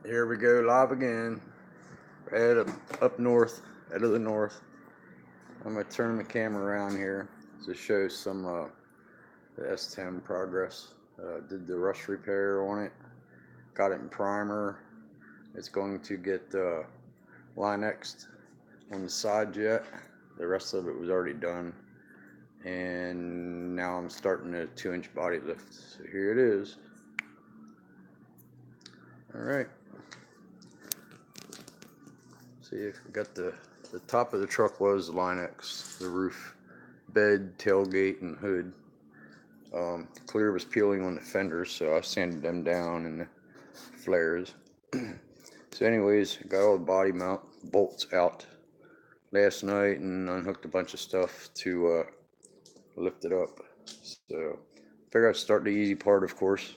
Here we go, live again. Head up north, head of the north. I'm gonna turn the camera around here to show some the S10 progress. Did the rust repair on it. Got it in primer. It's going to get Linex on the side jet. The rest of it was already done. And now I'm starting a 2-inch body lift. So here it is. All right. See, if we got the top of the truck was Linex, the roof, bed, tailgate, and hood. Clear was peeling on the fenders, so I sanded them down and the flares. So, anyways, got all the body mount bolts out last night and unhooked a bunch of stuff to lift it up. So, figure I'd start the easy part, of course,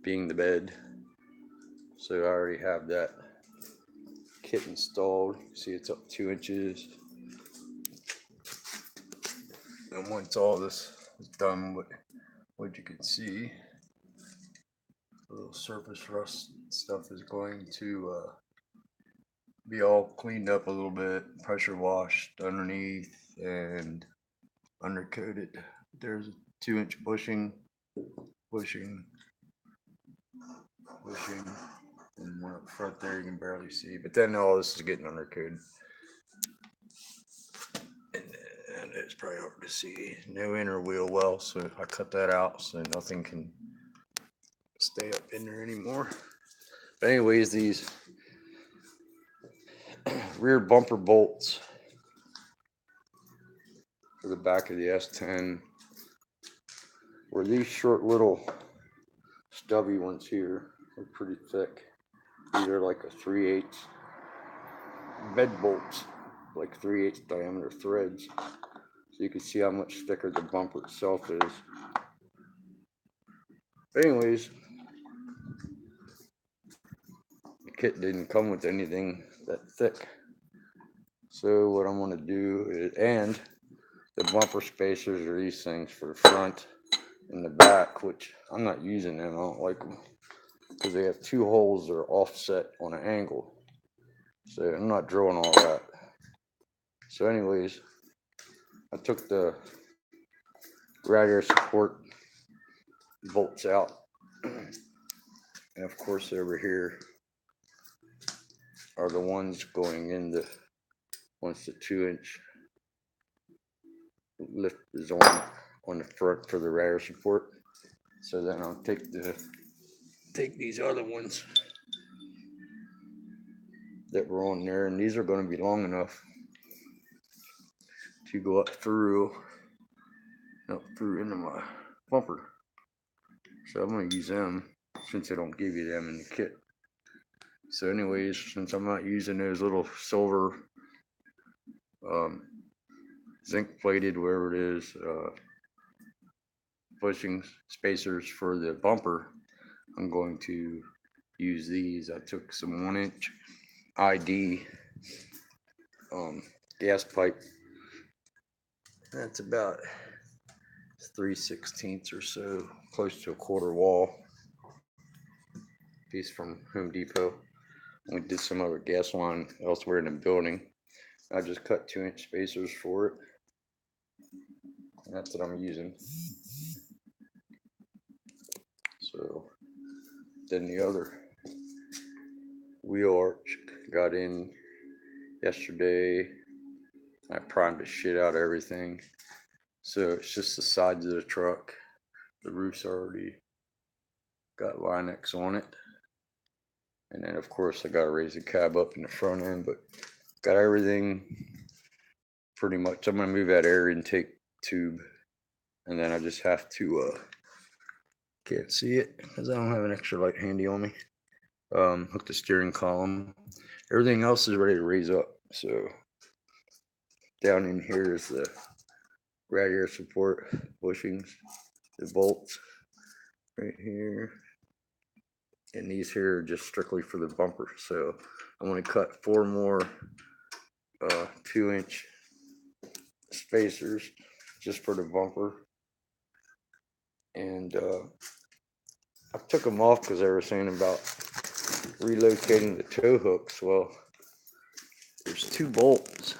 being the bed. So I already have that kit installed. See, it's up 2 inches. And once all this is done, what you can see, the little surface rust stuff is going to be all cleaned up a little bit, pressure washed underneath and undercoated. There's a 2-inch bushing, and one up front there you can barely see. But then all this is getting undercoated. And it's probably hard to see. No inner wheel well, so I cut that out so nothing can stay up in there anymore. But anyways, these rear bumper bolts for the back of the S10 were these short little stubby ones here. They're pretty thick. These are like a 3/8 bed bolts, like 3/8 diameter threads. So you can see how much thicker the bumper itself is. But anyways, the kit didn't come with anything that thick. So what I'm going to do is, and the bumper spacers are these things for the front and the back, which I'm not using them. I don't like them because they have two holes that are offset on an angle. So I'm not drilling all that. So anyways, I took the radiator support bolts out. And of course over here are the ones going in the, once the 2-inch lift is on the front for the radiator support. So then I'll take these other ones that were on there, and these are going to be long enough to go up through into my bumper. So I'm going to use them since they don't give you them in the kit. So anyways, since I'm not using those little silver zinc plated, wherever it is, bushing spacers for the bumper, I'm going to use these. I took some 1-inch ID gas pipe. That's about 3/16 or so, close to a quarter wall piece from Home Depot. We did some other gas line elsewhere in the building. I just cut 2-inch spacers for it. And that's what I'm using. So then the other wheel arch got in yesterday. I primed the shit out of everything. So it's just the sides of the truck. The roof's already got Linex on it. And then of course I gotta raise the cab up in the front end, but got everything pretty much. I'm gonna move that air intake tube, and then I just have to can't see it because I don't have an extra light handy on me. Hook the steering column. Everything else is ready to raise up. So down in here is the radiator support bushings, the bolts right here, and these here are just strictly for the bumper. So I'm going to cut 4 more 2-inch spacers just for the bumper. And I took them off because they were saying about relocating the tow hooks. Well, there's 2 bolts,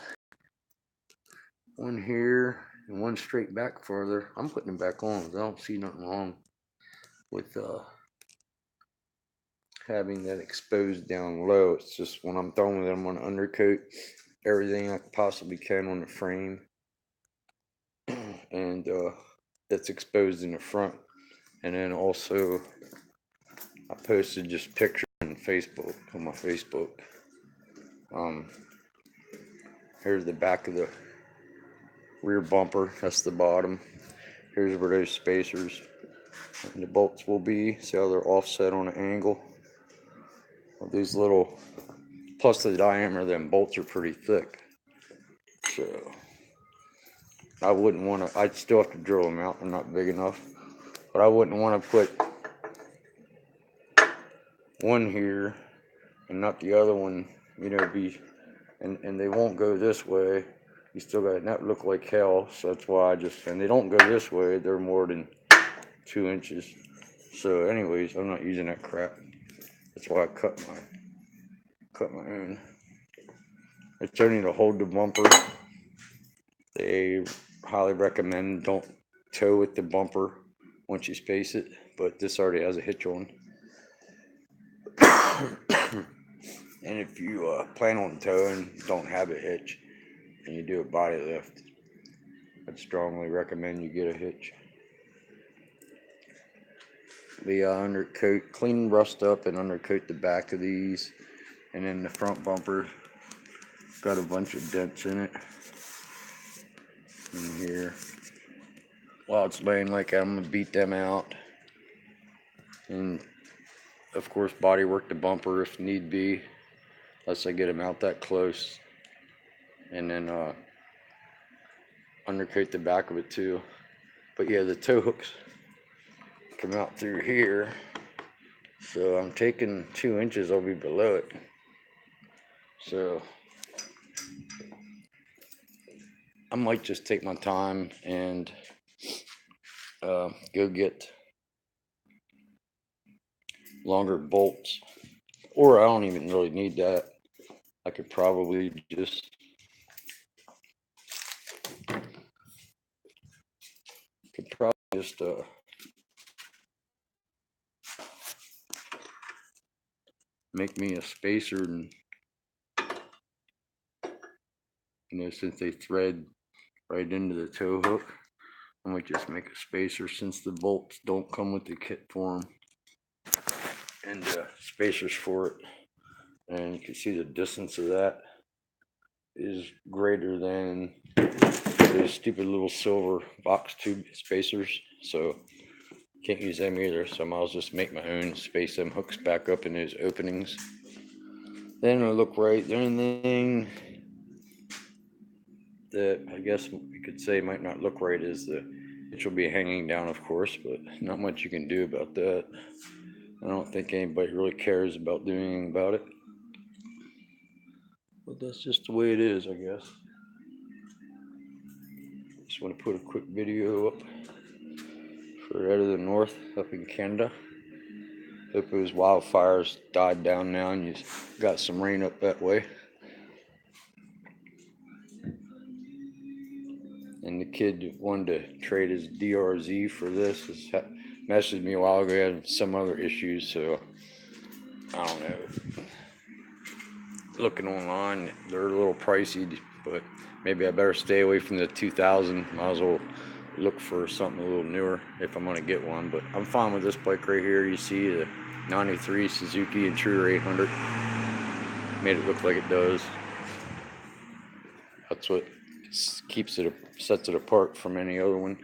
one here and one straight back further. I'm putting them back on because I don't see nothing wrong with having that exposed down low. It's just when I'm throwing them on undercoat everything I possibly can on the frame, and that's exposed in the front. And then also I posted just pictures on Facebook, on my Facebook. Here's the back of the rear bumper, that's the bottom. Here's where those spacers and the bolts will be. See how they're offset on an angle? Well, these little, plus the diameter of them bolts are pretty thick. So I wouldn't want to, I'd still have to drill them out, they're not big enough. But I wouldn't want to put one here and not the other one, you know, and they won't go this way. You still got, that look like hell, so that's why and they don't go this way, they're more than 2 inches. So anyways, I'm not using that crap. That's why I cut my own. It's only to hold the bumper. They highly recommend don't tow with the bumper once you space it, but this already has a hitch on. And if you plan on towing, don't have a hitch, and you do a body lift, I'd strongly recommend you get a hitch. The undercoat, clean, rust up, and undercoat the back of these, and then the front bumper got a bunch of dents in it. In here, while it's laying like that, I'm gonna beat them out, and of course body work the bumper if need be, unless I get them out that close, and then undercoat the back of it too. But yeah, the tow hooks come out through here, so I'm taking 2 inches, I'll be below it. So I might just take my time and go get longer bolts, or I don't even really need that. I could probably just make me a spacer, and you know, since they thread right into the tow hook, I might just make a spacer since the bolts don't come with the kit for them, and spacers for it. And you can see the distance of that is greater than those stupid little silver box tube spacers, so can't use them either. So I might as well just make my own, space them hooks back up in those openings. Then it'll look right. The only thing that I guess we could say might not look right is it will be hanging down, of course, but not much you can do about that. I don't think anybody really cares about doing anything about it, but that's just the way it is, I guess. Just want to put a quick video up for Out of the North up in Canada. Hope those wildfires died down now and you got some rain up that way. And the kid wanted to trade his DRZ for this. Messaged me a while ago, he had some other issues, so I don't know. Looking online, they're a little pricey, but maybe I better stay away from the 2000. Might as well look for something a little newer if I'm gonna get one. But I'm fine with this bike right here. You see the 93 Suzuki Intruder 800. Made it look like it does. That's what sets it apart from any other one.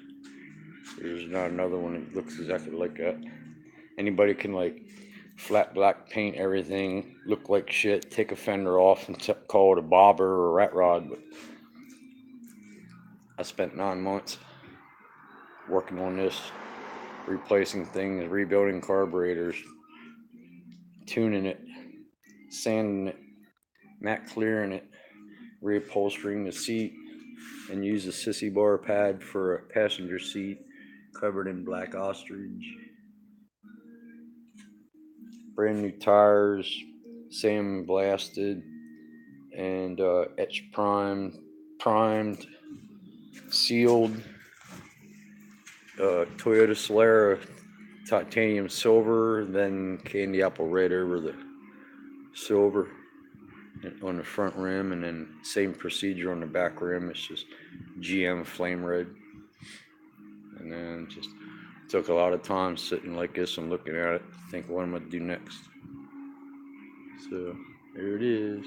There's not another one that looks exactly like that. Anybody can like flat black paint everything, look like shit, take a fender off and call it a bobber or a rat rod, but I spent 9 months working on this, replacing things, rebuilding carburetors, tuning it, sanding it, matte clearing it, reupholstering the seat, and use a sissy bar pad for a passenger seat covered in black ostrich. brand new tires, sandblasted, and etch primed, sealed. Toyota Solara titanium silver, then candy apple red over the silver on the front rim, and then same procedure on the back rim. It's just GM flame red. And then just took a lot of time sitting like this and looking at it, think what I'm gonna do next. So there it is.